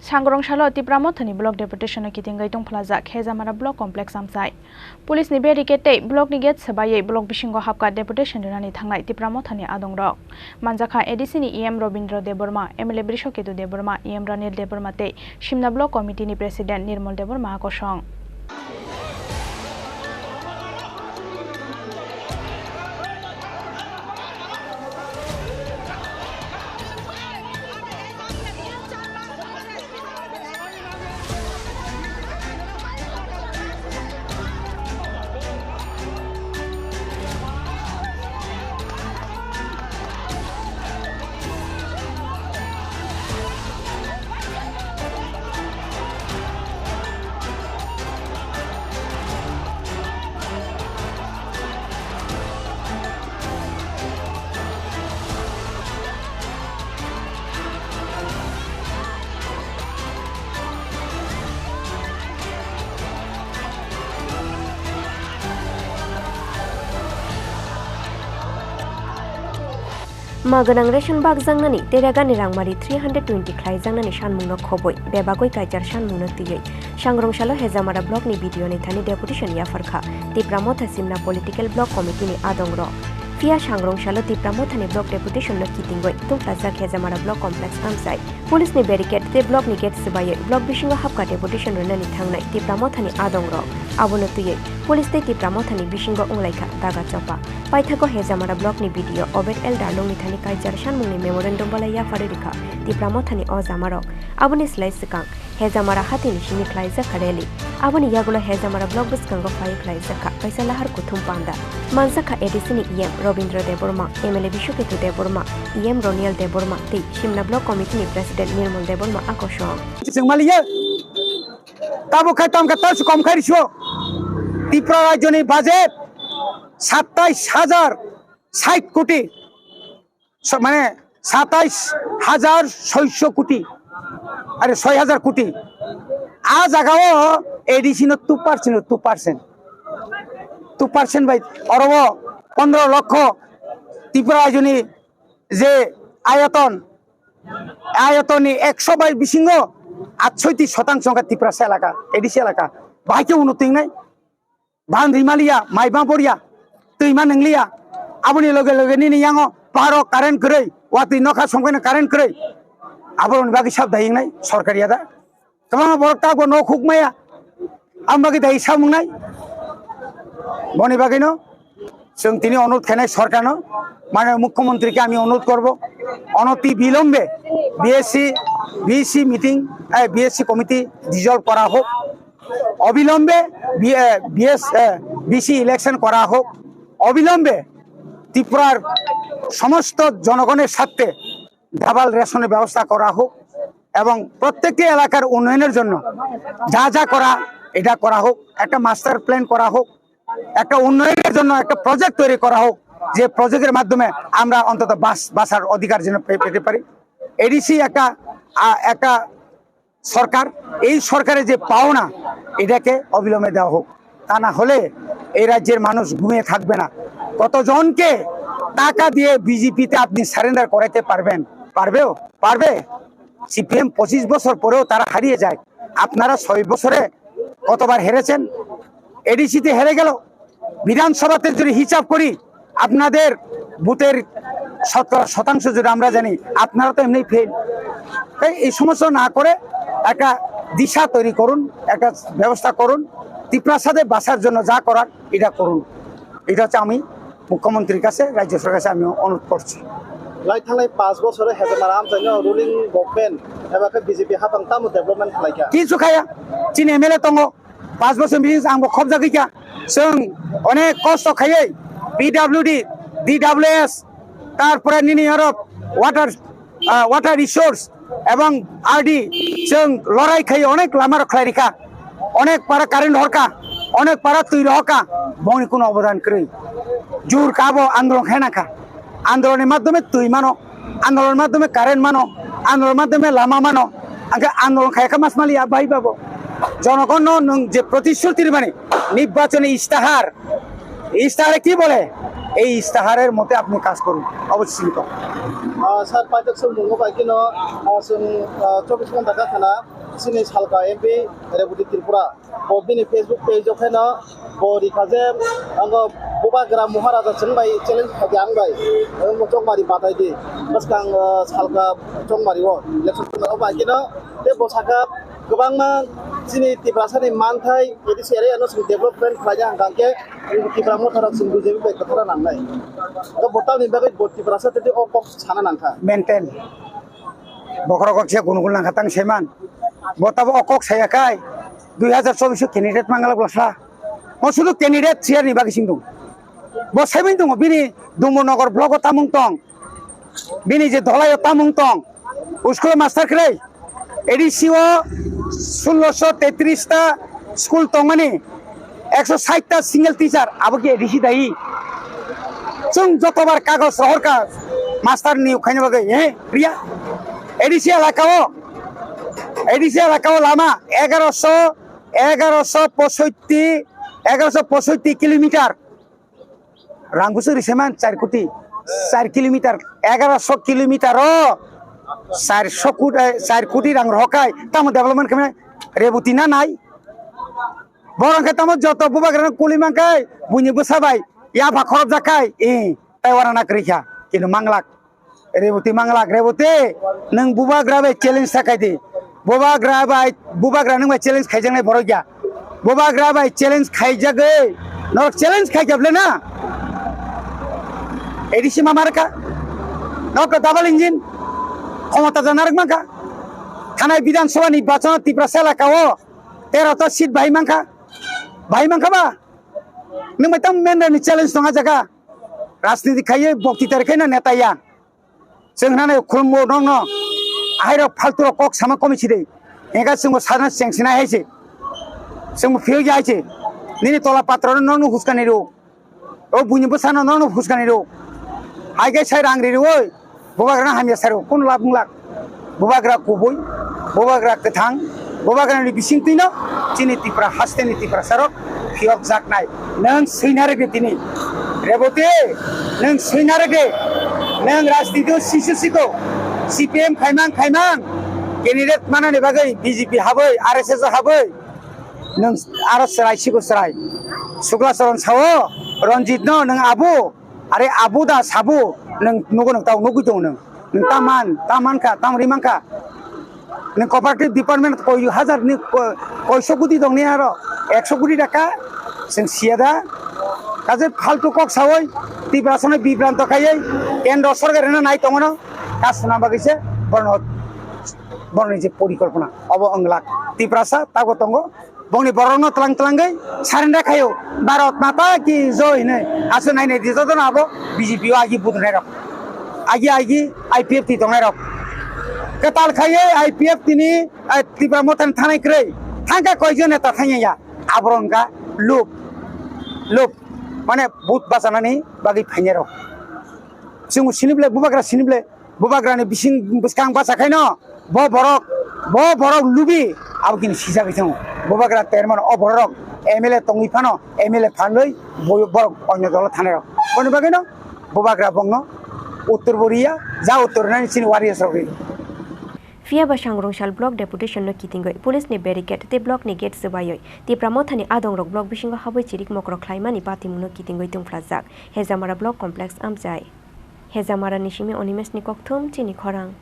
Sangrongshalo Tipramothani block deputation kitingai tongphlaja Khezamara block complex amsai police ni barricade block ni gate sabaye block bishingo hapka deputation rani thangnai Tipramothani adongrok manjakha ADC ni EM Robindra Deborma MLA Brishoketu Deborma EM Ranil Deborma te Shimna block committee ni president Nirmal Deborma kosong Maganang ration bag jangnani teragani rangmari 320 khlai jangnani shanmungno khoboi bebagoi kaijar shanmungno tiyei Sangrongshalo Hezamara block ni video ni thani deputation yafarkha Tipramotha Simna political block committee ni adongro Fia Sangrongshalo Tipramothani block deputation no kitingoi tungplaja Hezamara block complex amsai police ni barricade te block ni gate sibaye block bishingo hapka deputation rani thangnai Tipramothani adongro abono tiyei police te Tipramothani bishingo onglaikha daga chopa paithako Hezamara block ni video Obed Elder nongni thani kaijar shanmungni memorandum bala yafarika Tipramothani o jamarok aboni slai sikang Hezamara hatini shini khlaija khareli aboni yagulo Hezamara block biskango phai khlaija kha kaisa lahar kuthum panda mansakha ADC ni EM Robindra Deborma MLA Bishoketu Deborma EM Ronial Deborma te Shimna block committee ni president Nirmal Deborma akosong Singmaliya tabo khatam ka tas kom kharisho Tripura rajyoni budget 27,060 কোটি মানে 27,600 কোটি আরে 6,000 কোটি আজ আগাও ADC ন 2% ভাই অরব 15 লক্ষ ত্রিপুরা রাজনী যে আয়তনে 100 বাই বিশিঙ্গ 68% ত্রিপুরা এলাকা এডিসি এলাকা ভাইকে উন্নতি নাই বান রিমালিয়া মাইবা পড়িয়া তুইমা নংলিয়া আবনি লগে লগে নি ইয়াঙ্গ পাহাড় কারেন্ট করে ওয়াতি নখা সংকনে কারেন্ট করে আবরন বাকি সব দায়ী নাই সরকারি আদা তোমার বড়টা গো ন খুকমায়া আম বাকি দায়ী সব নাই বনি বাকি ন जों তিনি অনুরোধ খানাই সরকার মানে মুখ্যমন্ত্রীকে আমি অনুরোধ করব অনতি বিলম্বে BSc meeting BSc committee dissolved করা হোক অবিলম্বে বিসি ইলেকশন করা হোক অবিলম্বে ত্রিপুরার সমস্ত জনগণের স্বার্থে ডাবল রেশনের ব্যবস্থা করা হোক এবং প্রত্যেকটি এলাকার উন্নয়নের জন্য যা যা করা এটা করা হোক একটা মাস্টার প্ল্যান করা হোক একটা উন্নয়নের জন্য একটা প্রজেক্ট তৈরি করা হোক যে প্রজেক্টের মাধ্যমে আমরা অন্তত বাসার অধিকার যেন পেতে পারি এডিসি একটা সরকার এই সরকারের যে পাওনা এটাকে অবিলম্বে দেওয়া হোক তা না হলে এই রাজ্যের মানুষ ঘুমিয়ে থাকবে না কতজনকে টাকা দিয়ে বিজেপিতে আপনি সারেন্ডার করাতে পারবে সিপিএম 25 বছর পরেও তারা হারিয়ে যায় আপনারা 6 বছরে কতবার হেরেছেন এডিসিতে হেরে গেল বিধানসভাতে যদি হিসাব করি আপনাদের বুথের 70% যদি আমরা জানি আপনারা তো এমনি ফেল তাই এই সমস্যা না করে একটা দিশা তৈরি করুন একটা ব্যবস্থা করুন ত্রিপুরার সাথে বাসার জন্য যা করার এটা করুন এটা হচ্ছে আমি মুখ্যমন্ত্রীর কাছে রাজ্য সরকারের কাছে আমি অনুরোধ করছি লাই থাংলাই 5 বছরে হেজামারা আমজানো রুলিং গভর্নমেন্ট এবারে বিজেপি হাবাং তামু ডেভেলপমেন্ট খালাইকা কিছু খায়া চিন এমএলএ তঙ্গ 5 বছর বিজিস আঙ্গ খবজা গিয়া जों অনেক কষ্ট খাইয়ে পিডব্লিউডি ডিডব্লিউএস তারপরে নিনি ইউরোপ ওয়াটার রিসোর্স এবং আরডি जों লড়াই খাই অনেক লামার খাইরিকা অনেক পারা কারেন্ট হরকা অনেক পারা তৈরি হকা বনি কোনো অবদান করে জোর কাবো আন্দোলন হেনাকা আন্দোলনের মাধ্যমে তুই মানো আন্দোলনের মাধ্যমে কারেন্ট মানো আন্দোলনের মাধ্যমে লামা মানো আগে আন্দোলন খাইকা মাছ মালি আবাই পাবো জনগণ যে প্রতিশ্রুতির মানে নির্বাচনী ইস্তাহারে কি বলে এই ইস্তাহারের মতে আপনি কাজ করুন অবশ্যই सार पाइटक जों मुङो बायकिनो जों 24 घन्टा थाना सिनि सालका एमपि रेबुटी त्रिपुरा बिनि फेसबुक पेज खायनो बरिखाजे आंगो बुबाग्रा महाराजा जोंबाय चेलेन्ज खालामबाय चौमारि बादायदि बसकां सालका चौमारि इलेक्सन बायकिनो बे बसाका गोबां सिनि त्रिपुरासानि मानथाय बिदि सेरे आनो जों डेभलपमेन्ट खालामनो हांगांके त्रिपुरा मोथाराव जों बिजेपि बाय खोथारा नांनाय बटालनि बागै त्रिपुरासा तेदि अकक साना नांखा मेंटेन बखरगकसे गुनगुन नांखातां सेमान बताबो अकक सायाखाय 2024 कैंडिडेट मांगला ग्लासला मसुदु कैंडिडेट सियारनि बागै सिं दं बसायबिन दङ बिनि दुमनगर ब्लक तामुं दं बिनि जे धलाय तामुं दं स्कुल मास्टार खरै एडिसिओ 1633 टा स्कुल दं माने 160 टा सिंगल टीचार आबोके एडिसि दाई जों जतबार कागज हरका मास्टार नि खायनो बागै हे प्रिया एडिसि एलाकाओ लामा 1165 किलोमीटर रांगुसो रिसेमान 4 किलोमीटर 1100 किलोमीटर 4 कोटी रां रहकाय तम डेभलपमेंट खालामनो रेबुटी ना नाय बरंखाय तम जत बुबाग्रा कुलिमांखाय बुनिबो साबाय या भाखरब जाखाय ताइवारा नागरिका किन्तु मांगलाक रेबुटी नों बुबाग्रा बाय चेलेंज थाखाय दे बुबाग्रा नों बाय चेलेंज खायजांनाय बर गया बुबाग्रा बाय चेलेंज खायजागै नरक चेलेंज खायजाबले ना एडिसि मामारका नरक डाबल इंजिन क्षमता जानारक मांखा थानाय विधानसभा निर्वाचन त्रिपुरा एलाकाओ 13 सीट भाई मांखा बा नों बाय तम मेननि चेलेंज दङा जागा राजनीति खायो बक्तितार खायना नेताया जोंहाने खुलमो नङ आइर फालतु कक सामा कमिसि दे एगा जोंबो साना सेंसिना हायसे जोंबो फिल जायसे निनि तला पात्र नङ हुसकानि रो ओ बुनिबो साना नङ हुसकानि रो आइगे साइ रांग्रि रो ओय बुबाग्रा हामिया सारो कोन ला बुंलाक बुबाग्रा गुबै बुबाग्रा गोथां बुबाग्रानि बिसिंतिनो चिनि त्रिपुरा हास्तेनि त्रिपुरा सारो फियक जाकनाय नों सैनारे बेतिनि रेबुटी नों सैनारे दे नों राजनीति सिसुसिको सीपीएम खायमां कैंडिडेट मानानि बागै बीजेपी हाबै आरएसएस हाबै नों आरो सरायसिगो सराय सुग्लाचरण सावो रंजित नों आबु आरे आबु दा साबु नों नगो नों ताव नगु दं नों तामानका तामरिमांका नों कोऑपरेटिव डिपार्टमेंट कोई हजार नि कोई 100 कोटी दं नि आरो 100 कोटी टाका जों सियादा काजे फालतु कक सावै त्रिपुरासने बिभ्रांत खायै केन्द्र सरकारेनो नाय दङनो कासना बागैसे बरनि जे परिकल्पना अब अंगलाक त्रिपुरासा तागो दंगो बंनि बरनो तलांगै सारेन्डार खायो भारत माता की जय ने आसो नायने दिजो दन आबो बीजेपी आगि बुदनाय रक आगि आईपीएफ ति दंनाय रक कताल खायै आईपीएफ तिनि त्रिपुरा मोथान थानाय ख्रै थांगा कयजन नेता थाङैया आबरंगा लुप माने बुत बाजानानै बागै फाइने रक जों सिनिब्ले बुबाग्रानि बिसिं बसकां बासाखायनो बरक लुबि आबकिनि सिजागै दङ बुबाग्रा तेरमान बरक एमएलए तंगिफानो एमएलए फानलै बरक अन्य दल थानाय रक बनि बागैनो बुबाग्रा बंनो उत्तर बोरिया जा उत्तर नानि सिनि वारियास रक Fiaba Shangrongshal Block Deputation no kitingoi Police ni barricade te block ni gate sebayoi ti pramothani adongrok block bisingo habai chirik mokro khlaimani patimuno kitingoi tungflajak Hezamara Block Complex amjai Hezamara nishimi Onimes ni kokthum chini khorang